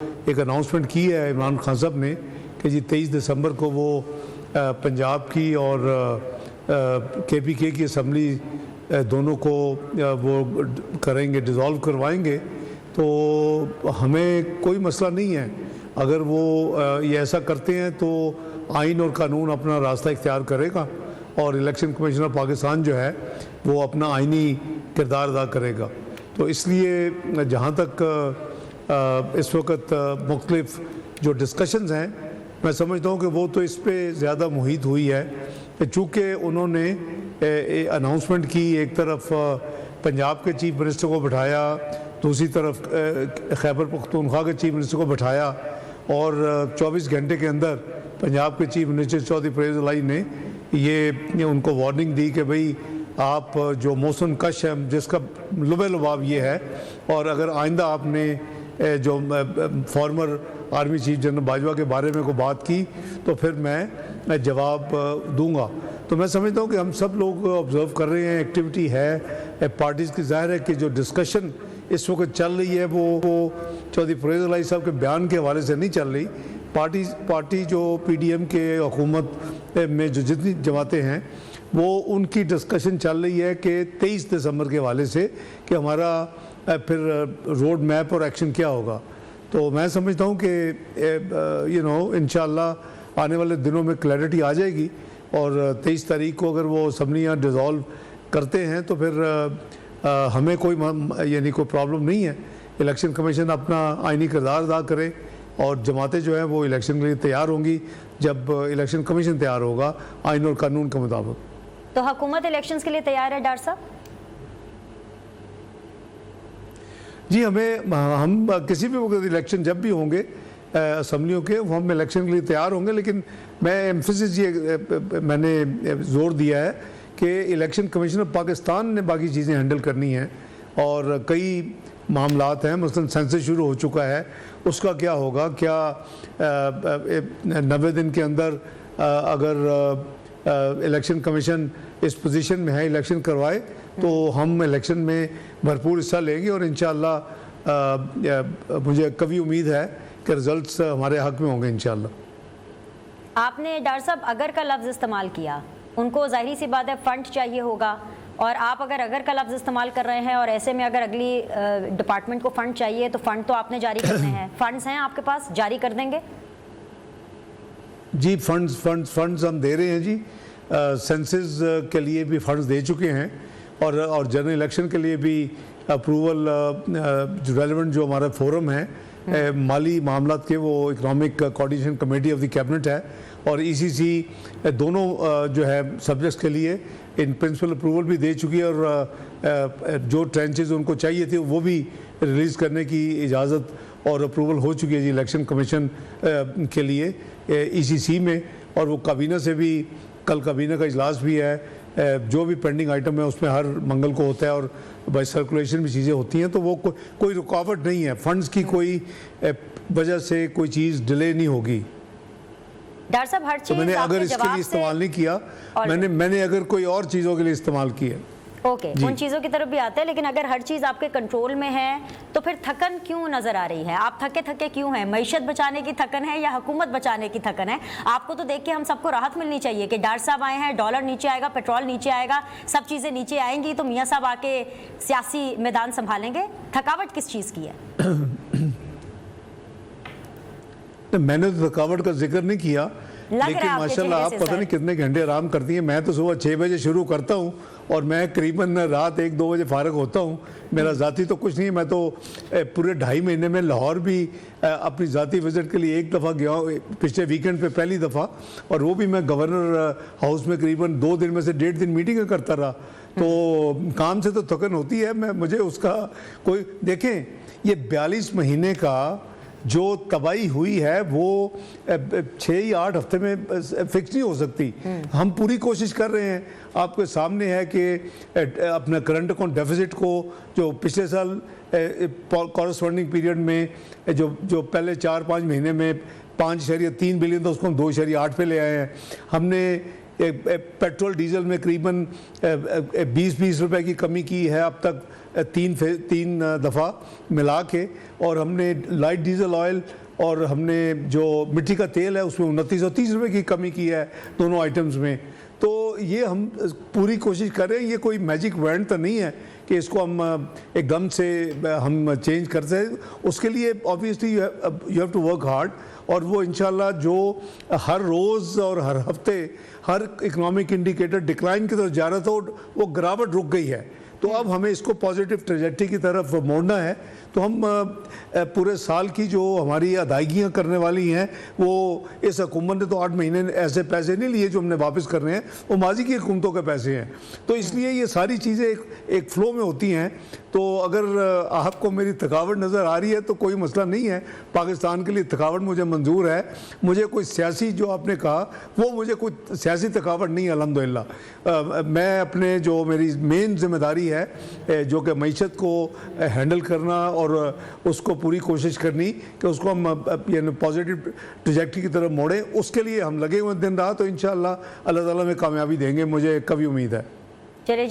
एक अनाउंसमेंट की है इमरान खान साहब ने कि जी 23 दिसंबर को वो पंजाब की और KPK की असम्बली दोनों को वो करेंगे, डिज़ोल्व करवाएंगे। तो हमें कोई मसला नहीं है अगर वो ये ऐसा करते हैं तो आइन और कानून अपना रास्ता इख्तियार करेगा और इलेक्शन कमीशन ऑफ पाकिस्तान जो है वो अपना आइनी किरदार अदा करेगा। तो इसलिए जहाँ तक इस वक्त मुख्तलिफ जो डिस्कशंस हैं, मैं समझता हूँ कि वो तो इस पर ज़्यादा मुहित हुई है कि चूँकि उन्होंने अनाउंसमेंट की, एक तरफ पंजाब के चीफ मिनिस्टर को बिठाया, दूसरी तरफ खैबर पख्तूनख्वा के चीफ मिनिस्टर को बिठाया और 24 घंटे के अंदर पंजाब के चीफ मिनिस्टर चौधरी परवेज़ इलाही ने ये उनको वार्निंग दी कि भाई आप जो मौसम कश है जिसका लुबे लुबाब ये है, और अगर आइंदा आपने जो farmer army chief general Bajwa के बारे में को बात की तो फिर मैं जवाब दूंगा। तो मैं समझता हूँ कि हम सब लोग ऑब्ज़र्व कर रहे हैं, एक्टिविटी है पार्टीज़ की। ज़ाहिर है कि जो डिस्कशन इस वक्त चल रही है वो चौधरी परवेज़ इलाही साहब के बयान के हवाले से नहीं चल रही। पार्टी जो PDM के हुकूमत में जो जितनी जमातें हैं वो उनकी डिस्कशन चल रही है कि 23 दिसंबर के हवाले से कि हमारा फिर रोड मैप और एक्शन क्या होगा। तो मैं समझता हूँ कि इंशाअल्लाह आने वाले दिनों में क्लैरिटी आ जाएगी और 23 तारीख को अगर वो असम्बलियाँ डिज़ोल्व करते हैं तो फिर हमें कोई कोई प्रॉब्लम नहीं है। इलेक्शन कमीशन अपना आइनी किरदार अदा करे और जमातें जो हैं वो इलेक्शन के लिए तैयार होंगी जब इलेक्शन कमीशन तैयार होगा आइन और कानून के मुताबिक। तो हुकूमत इलेक्शंस के लिए तैयार है डॉक्टर साहब? जी, हम किसी भी वक्त इलेक्शन जब भी होंगे असम्बलियों के, हम इलेक्शन के लिए तैयार होंगे। लेकिन मैं एम्फेसिस ये मैंने जोर दिया है कि इलेक्शन कमीशन ऑफ पाकिस्तान ने बाकी चीज़ें हैंडल करनी हैं और कई मामलात हैं, मसलन सेंसस शुरू हो चुका है, उसका क्या होगा, क्या 90 दिन के अंदर अगर इलेक्शन कमीशन इस पोजीशन में है इलेक्शन करवाए तो हम इलेक्शन में भरपूर हिस्सा लेंगे और इंशाअल्लाह मुझे कभी उम्मीद है कि रिजल्ट्स हमारे हक में होंगे इंशाअल्लाह। आपने डॉक्टर साहब अगर का लफ्ज़ इस्तेमाल किया, उनको ज़ाहिर सी बात है फ़ंड चाहिए होगा, और आप अगर का लफ्ज़ इस्तेमाल कर रहे हैं और ऐसे में अगर अगली डिपार्टमेंट को फ़ंड चाहिए तो फ़ंड तो आपने जारी करने हैं। फ़ंड्स हैं आपके पास, जारी कर देंगे? जी, फंड्स हम दे रहे हैं जी। सेंसस के लिए भी फंड्स दे चुके हैं और जनरल इलेक्शन के लिए भी अप्रूवल जो रेलेवेंट जो हमारा फोरम है माली मामलात के, वो economic coordination committee of the cabinet है और ECC दोनों जो है सब्जेक्ट्स के लिए इन प्रिंसिपल अप्रूवल भी दे चुकी है और जो ट्रेंचेज उनको चाहिए थे वो भी रिलीज़ करने की इजाज़त और अप्रूवल हो चुकी है जी इलेक्शन कमीशन के लिए ECC में। और वो काबीना से भी, कल काबीना का इजलास भी है, जो भी पेंडिंग आइटम है उसमें हर मंगल को होता है और बाई सर्कुलेशन भी चीज़ें होती हैं, तो वो कोई रुकावट नहीं है। फंड्स की कोई वजह से कोई चीज़ डिले नहीं होगी। डॉक्टर साहब हर चीज़ तो मैंने अगर इसके लिए इस्तेमाल नहीं किया, मैंने अगर कोई और चीज़ों के लिए इस्तेमाल किया, ओके, उन चीज़ों की तरफ भी आते हैं। लेकिन अगर हर चीज़ आपके कंट्रोल में है तो फिर थकन क्यों नज़र आ रही है? आप थके क्यों हैं? मईशत बचाने की थकन है या हुकूमत बचाने की थकन है? आपको तो देख के हम सबको राहत मिलनी चाहिए कि डॉक्टर साहब आए हैं, डॉलर नीचे आएगा, पेट्रोल नीचे आएगा, सब चीज़ें नीचे आएंगी तो मियाँ साहब आके सियासी मैदान संभालेंगे। थकावट किस चीज़ की है? मैंने तो थकावट का जिक्र नहीं किया, लेकिन माशाल्लाह आप पता नहीं कितने घंटे आराम करती हैं। मैं तो सुबह 6 बजे शुरू करता हूँ और मैं करीबन रात 1-2 बजे फारग होता हूँ। मेरा ज़ाती तो कुछ नहीं, मैं तो पूरे 2.5 महीने में लाहौर भी अपनी ज़ाती विज़िट के लिए एक दफ़ा गया हूँ, पिछले वीकेंड पे पहली दफ़ा, और वो भी मैं गवर्नर हाउस में करीबन 2 दिन में से 1.5 दिन मीटिंग करता रहा। तो काम से तो थकन होती है, मुझे उसका कोई, देखें ये 42 महीने का जो तबाही हुई है वो 6 या 8 हफ्ते में फिक्स नहीं हो सकती। हम पूरी कोशिश कर रहे हैं, आपके सामने है कि अपना करंट अकाउंट डेफिसिट को जो पिछले साल कॉरस्पॉन्डिंग पीरियड में जो पहले 4-5 महीने में 5.3 बिलियन था उसको हम 2.8 पे ले आए हैं। हमने पेट्रोल डीजल में करीबन 20 रुपए की कमी की है अब तक, तीन दफ़ा मिला के। और हमने लाइट डीजल ऑयल और हमने जो मिट्टी का तेल है उसमें 2930 रुपये की कमी की है दोनों आइटम्स में। तो ये हम पूरी कोशिश कर रहे हैं, ये कोई मैजिक वैंड तो नहीं है कि इसको हम एकदम से हम चेंज करते हैं। उसके लिए obviously you have to work hard, और वो इंशाल्लाह जो हर रोज़ और हर हफ्ते हर इकोनॉमिक इंडिकेटर डिक्लाइन की तरफ जा रहा था वो गिरावट रुक गई है। तो अब हमें इसको पॉजिटिव ट्रेजेक्टरी की तरफ मोड़ना है। तो हम पूरे साल की जो हमारी अदायगियाँ करने वाली हैं वो इस हुकूमत ने तो 8 महीने ऐसे पैसे नहीं लिए जो हमने वापस करने हैं, वो माजी की हुकूमतों के पैसे हैं। तो इसलिए ये सारी चीज़ें एक फ़्लो में होती हैं। तो अगर आपको मेरी थकावट नज़र आ रही है तो कोई मसला नहीं है, पाकिस्तान के लिए थकावट मुझे मंजूर है। मुझे कोई सियासी, जो आपने कहा, वो मुझे कोई सियासी थकावट नहीं है अल्हम्दुलिल्लाह। मैं अपने जो मेरी मेन जिम्मेदारी है जो कि मईशत को हैंडल करना और उसको पूरी कोशिश करनी कि उसको हम यानी पॉजिटिव ट्रैजेक्टरी की तरफ मोड़ें, उसके लिए हम लगे हुए दिन रात। तो इंशाअल्लाह अल्लाह ताला में कामयाबी देंगे, मुझे कभी उम्मीद है।